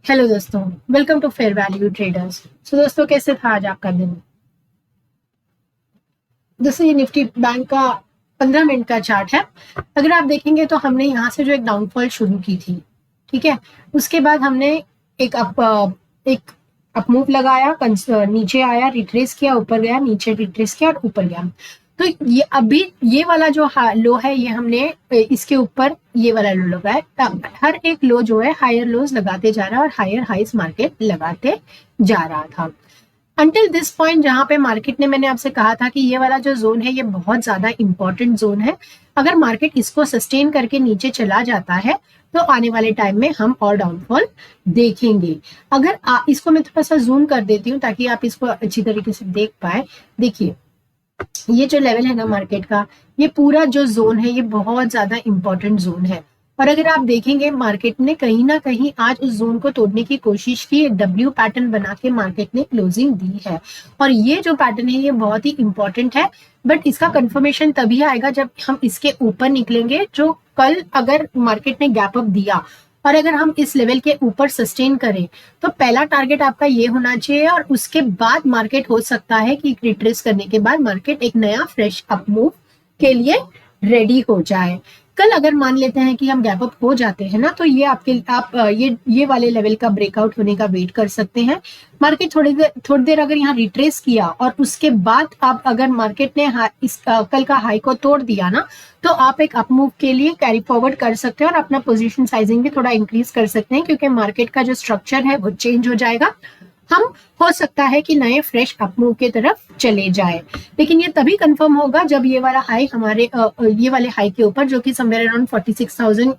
Hello दोस्तों, welcome to Fair Value Traders. So दोस्तों, कैसे था आज आपका दिन? दोस्तों, ये निफ्टी बैंक का 15 मिनट का चार्ट है। अगर आप देखेंगे तो हमने यहाँ से जो एक डाउनफॉल शुरू की थी, ठीक है, उसके बाद हमने एक अप मूव लगाया, नीचे आया, रिट्रेस किया, ऊपर गया, नीचे रिट्रेस किया और ऊपर गया। तो ये अभी ये वाला जो लो है, ये हमने इसके ऊपर ये वाला लो लगाया। हर एक लो जो है हायर लोज लगाते जा रहा है और हायर हाइस मार्केट लगाते जा रहा था अंटिल दिस पॉइंट, जहां पे मार्केट ने, मैंने आपसे कहा था कि ये वाला जो जोन है ये बहुत ज्यादा इंपॉर्टेंट जोन है। अगर मार्केट इसको सस्टेन करके नीचे चला जाता है तो आने वाले टाइम में हम और डाउनफॉल देखेंगे। अगर इसको मैं थोड़ा सा जूम कर देती हूँ ताकि आप इसको अच्छी तरीके से देख पाए। देखिए, ये जो लेवल है ना मार्केट का, ये पूरा जो जोन है ये बहुत ज्यादा इंपॉर्टेंट जोन है। और अगर आप देखेंगे, मार्केट ने कहीं ना कहीं आज उस जोन को तोड़ने की कोशिश की, डब्ल्यू पैटर्न बना के मार्केट ने क्लोजिंग दी है। और ये जो पैटर्न है ये बहुत ही इंपॉर्टेंट है, बट इसका कंफर्मेशन तभी आएगा जब हम इसके ऊपर निकलेंगे। जो कल अगर मार्केट ने गैप अप दिया और अगर हम इस लेवल के ऊपर सस्टेन करें तो पहला टारगेट आपका ये होना चाहिए, और उसके बाद मार्केट हो सकता है कि रिट्रेस करने के बाद मार्केट एक नया फ्रेश अप मूव के लिए रेडी हो जाए। कल अगर मान लेते हैं कि हम गैप अप हो जाते हैं ना, तो ये आप ये वाले लेवल का ब्रेकआउट होने का वेट कर सकते हैं। मार्केट थोड़ी देर अगर यहाँ रिट्रेस किया और उसके बाद आप अगर मार्केट ने कल का हाई को तोड़ दिया ना, तो आप एक अप मूव के लिए कैरी फॉरवर्ड कर सकते हैं और अपना पोजीशन साइजिंग भी थोड़ा इंक्रीज कर सकते हैं, क्योंकि मार्केट का जो स्ट्रक्चर है वो चेंज हो जाएगा। हम हो सकता है कि नए फ्रेश अप मूव की तरफ चले जाए, लेकिन ये तभी कंफर्म होगा जब ये वाला हाई हमारे ये वाले हाई के ऊपर, जो कि समवेयर अराउंड 46,000,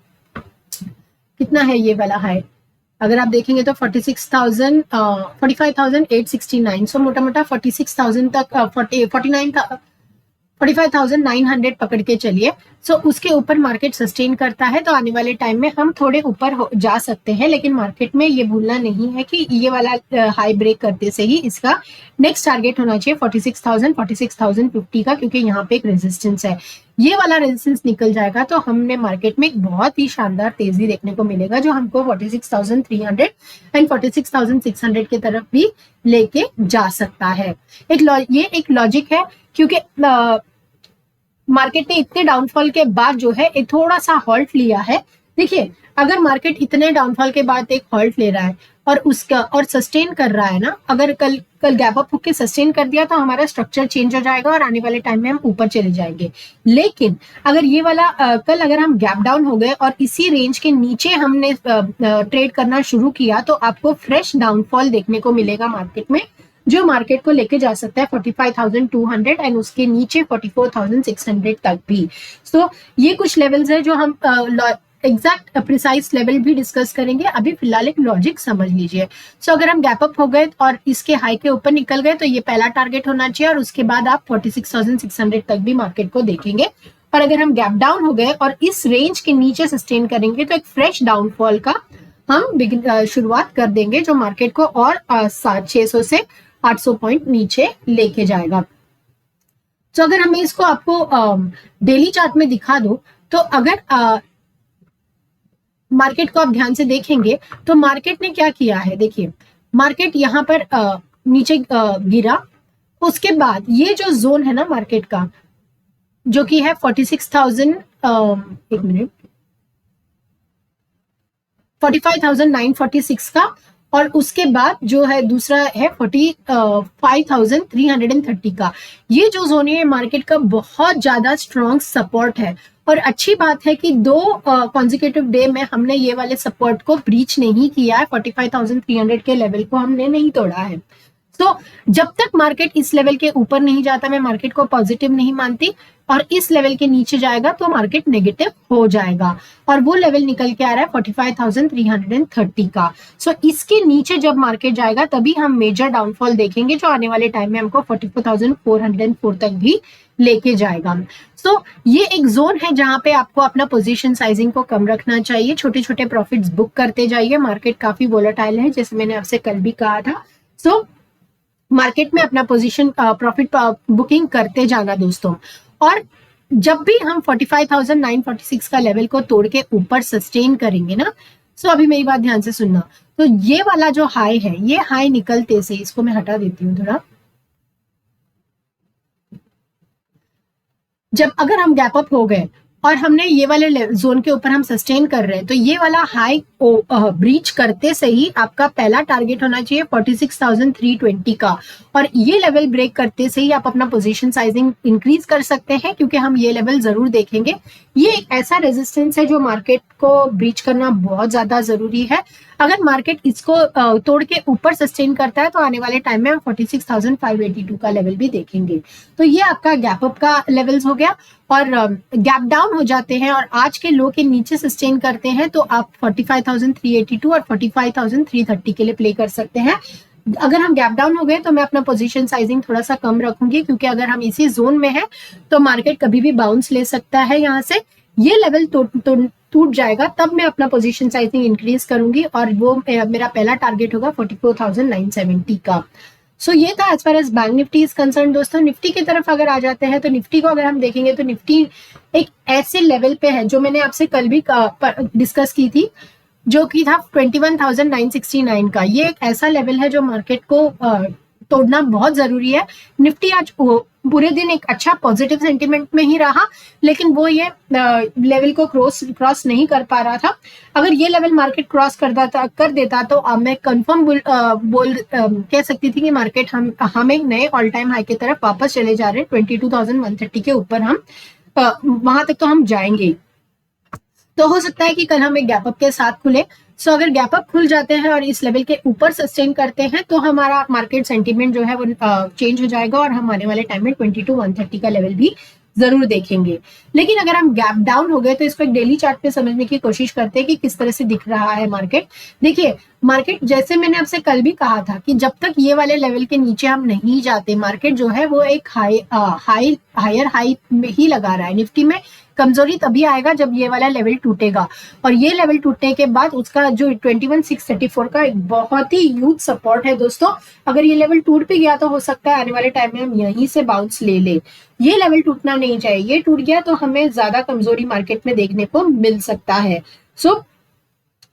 कितना है ये वाला हाई, अगर आप देखेंगे तो 46,000 45,869, सो मोटा मोटा 46,000 तक 45,900 पकड़ के चलिए। सो उसके ऊपर मार्केट सस्टेन करता है तो आने वाले टाइम में हम थोड़े ऊपर जा सकते हैं, लेकिन मार्केट में ये भूलना नहीं है कि ये वाला हाई ब्रेक करते से ही इसका नेक्स्ट टारगेट होना चाहिए 46,000 46,050 का, क्योंकि यहाँ पे एक रेजिस्टेंस है। ये वाला रेजिस्टेंस निकल जाएगा तो हमने मार्केट में एक बहुत ही शानदार तेजी देखने को मिलेगा, जो हमको 46,300 एंड 46,600 की तरफ भी लेके जा सकता है। ये एक लॉजिक है, क्योंकि मार्केट ने इतने डाउनफॉल के बाद जो है एक थोड़ा सा हॉल्ट लिया है। देखिए, अगर मार्केट इतने डाउनफॉल के बाद एक हॉल्ट ले रहा है और उसका और सस्टेन कर रहा है ना, अगर कल गैप अप होकर सस्टेन कर दिया तो हमारा स्ट्रक्चर चेंज हो जाएगा और आने वाले टाइम में हम ऊपर चले जाएंगे। लेकिन अगर ये वाला कल अगर हम गैप डाउन हो गए और इसी रेंज के नीचे हमने ट्रेड करना शुरू किया, तो आपको फ्रेश डाउनफॉल देखने को मिलेगा मार्केट में, जो मार्केट को लेके जा सकता है 45,200 एंड उसके नीचे 44,600 तक भी। सो ये कुछ लेवल्स है जो हम एग्जैक्ट प्रिसाइज लेवल भी डिस्कस करेंगे। अभी फिलहाल एक लॉजिक समझ लीजिए। सो अगर हम गैप अप हो गए और इसके हाई के ऊपर निकल गए तो ये पहला टारगेट होना चाहिए, और उसके बाद आप 46,600 तक भी मार्केट को देखेंगे। और अगर हम गैप डाउन हो गए और इस रेंज के नीचे सस्टेन करेंगे तो एक फ्रेश डाउनफॉल का हम शुरुआत कर देंगे, जो मार्केट को और 600 से 800 पॉइंट नीचे लेके जाएगा। तो अगर हमें इसको आपको डेली चार्ट में दिखा दो, तो अगर मार्केट को आप ध्यान से देखेंगे तो मार्केट ने क्या किया है, देखिए मार्केट यहाँ पर नीचे गिरा, उसके बाद ये जो जोन है ना मार्केट का, जो कि है 46,000 एक मिनट 45,946 का, और उसके बाद जो है दूसरा है 45,330 का। ये जो जोन है मार्केट का बहुत ज्यादा स्ट्रॉन्ग सपोर्ट है, और अच्छी बात है कि 2 कॉन्जिक्यूटिव डे में हमने ये वाले सपोर्ट को ब्रीच नहीं किया है, 45,300 के लेवल को हमने नहीं तोड़ा है। तो जब तक मार्केट इस लेवल के ऊपर नहीं जाता, मैं मार्केट को पॉजिटिव नहीं मानती, और इस लेवल के नीचे जाएगा तो मार्केट नेगेटिव हो जाएगा, और वो लेवल निकल के आ रहा है 45,330 का। सो इसके नीचे जब मार्केट जाएगा तभी हम मेजर डाउनफॉल देखेंगे, जो आने वाले टाइम में हमको 44,404 तक भी लेके जाएगा। सो ये एक जोन है जहां पे आपको अपना पोजीशन साइजिंग को कम रखना चाहिए, छोटे छोटे प्रॉफिट्स बुक करते जाइए। मार्केट काफी वोलेटाइल है, जैसे मैंने आपसे कल भी कहा था। सो मार्केट में अपना पोजीशन प्रॉफिट बुकिंग करते जाना दोस्तों। और जब भी हम 45,946 का लेवल को तोड़ के ऊपर सस्टेन करेंगे ना, सो अभी मेरी बात ध्यान से सुनना। तो ये वाला जो हाई है, ये हाई निकलते से, इसको मैं हटा देती हूँ थोड़ा, जब अगर हम गैप अप हो गए और हमने ये वाले जोन के ऊपर हम सस्टेन कर रहे हैं, तो ये वाला हाई ब्रीच करते से ही आपका पहला टारगेट होना चाहिए 46,320 का, और ये लेवल ब्रेक करते से ही आप अपना पोजीशन साइजिंग इंक्रीज कर सकते हैं, क्योंकि हम ये लेवल जरूर देखेंगे। ये एक ऐसा रेजिस्टेंस है जो मार्केट को ब्रीच करना बहुत ज्यादा जरूरी है। अगर मार्केट इसको तोड़ के ऊपर सस्टेन करता है तो आने वाले टाइम में हम 46,582 का लेवल भी देखेंगे। तो ये आपका गैप अप का लेवल्स हो गया। और गैप डाउन हो जाते हैं और आज के लो के नीचे सस्टेन करते हैं तो आप 45,382 और 45,330 के लिए प्ले कर सकते हैं। अगर हम गैप डाउन हो गए तो मैं अपना पोजीशन साइजिंग थोड़ा सा कम रखूंगी, क्योंकि अगर हम इसी जोन में है तो मार्केट कभी भी बाउंस ले सकता है यहाँ से। ये लेवल टूट जाएगा तब मैं अपना पोजीशन साइजिंग इंक्रीज करूंगी, और वो मेरा पहला टारगेट होगा 44,970 का। सो ये था as far as bank Nifty is concern. दोस्तों निफ्टी की तरफ अगर आ जाते हैं तो निफ्टी को अगर हम देखेंगे तो निफ्टी एक ऐसे लेवल पे है जो मैंने आपसे कल भी डिस्कस की थी, जो कि था 21,969 का। ये एक ऐसा लेवल है जो मार्केट को तोड़ना बहुत जरूरी है। निफ्टी आज पूरे दिन एक अच्छा पॉजिटिव सेंटिमेंट में ही रहा, लेकिन वो ये लेवल को क्रॉस नहीं कर पा रहा था। अगर ये लेवल मार्केट क्रॉस कर देता तो मैं कंफर्म कह सकती थी कि मार्केट हम एक नए ऑल टाइम हाई की तरफ वापस चले जा रहे हैं। 22,130 के ऊपर हम वहां तक तो हम जाएंगे। तो हो सकता है कि कल हम एक गैप अप के साथ खुले। सो अगर गैप अप खुल जाते हैं और इस लेवल के ऊपर सस्टेन करते हैं तो हमारा मार्केट सेंटीमेंट जो है वो चेंज हो जाएगा, और हम आने वाले टाइम में 22,130 का लेवल भी जरूर देखेंगे। लेकिन अगर हम गैप डाउन हो गए तो इसको एक डेली चार्ट पे समझने की कोशिश करते हैं कि किस तरह से दिख रहा है मार्केट। देखिए मार्केट, जैसे मैंने आपसे कल भी कहा था कि जब तक ये वाले लेवल के नीचे हम नहीं जाते, मार्केट जो है वो एक हायर हाई में ही लगा रहा है। निफ्टी में कमजोरी तभी आएगा जब ये वाला लेवल टूटेगा, और ये लेवल टूटने के बाद उसका जो 21,634 का एक बहुत ही ह्यूज सपोर्ट है दोस्तों। अगर ये लेवल टूट भी गया तो हो सकता है आने वाले टाइम में हम यहीं से बाउंस ले ले। ये लेवल टूटना नहीं चाहिए, ये टूट गया तो हमें ज्यादा कमजोरी मार्केट में देखने को मिल सकता है। सो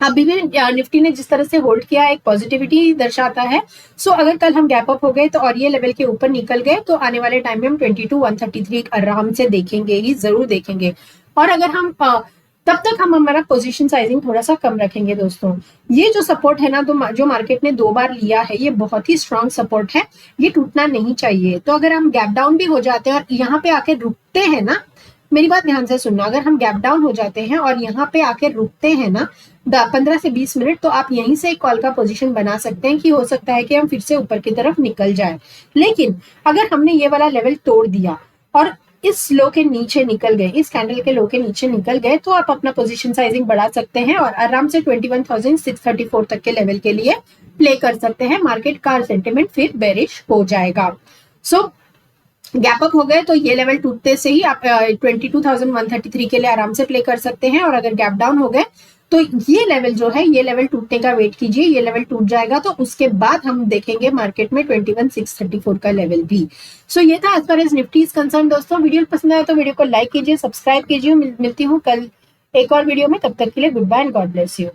अभी भी निफ्टी ने जिस तरह से होल्ड किया एक पॉजिटिविटी दर्शाता है। सो अगर कल हम गैप अप हो गए तो और ये लेवल के ऊपर निकल गए तो आने वाले टाइम में हम 22,133 आराम से देखेंगे ही, जरूर देखेंगे। और अगर हम तब तक हम हमारा पोजीशन साइजिंग थोड़ा सा कम रखेंगे दोस्तों। ये जो सपोर्ट है ना, तो जो मार्केट ने 2 बार लिया है, ये बहुत ही स्ट्रांग सपोर्ट है, ये टूटना नहीं चाहिए। तो अगर हम गैप डाउन भी हो जाते हैं और यहाँ पे आके रुकते हैं ना, मेरी बात ध्यान से सुनना, अगर हम गैप डाउन हो जाते हैं और यहाँ पे आके रुकते हैं ना 15 से 20 मिनट, तो आप यहीं से एक कॉल का पोजीशन बना सकते हैं कि हो सकता है कि हम फिर से ऊपर की तरफ निकल जाए। लेकिन अगर हमने ये वाला लेवल तोड़ दिया और इस लो के नीचे निकल गए, इस कैंडल के लो के नीचे निकल गए, तो आप अपना पोजीशन साइजिंग बढ़ा सकते हैं और आराम से 21,634 तक के लेवल के लिए प्ले कर सकते हैं। मार्केट का सेंटिमेंट फिर बेरिश हो जाएगा। सो गैप अप हो गए तो ये लेवल टूटते से ही आप 22,133 के लिए आराम से प्ले कर सकते हैं। और अगर गैप डाउन हो गए तो ये लेवल जो है, ये लेवल टूटने का वेट कीजिए। ये लेवल टूट जाएगा तो उसके बाद हम देखेंगे मार्केट में 21,634 का लेवल भी। सो ये था as far as Nifty is concern. दोस्तों वीडियो पसंद आया तो वीडियो को लाइक कीजिए, सब्सक्राइब कीजिए। मिलती हूँ कल एक और वीडियो में, तब तक के लिए good bye and God bless you.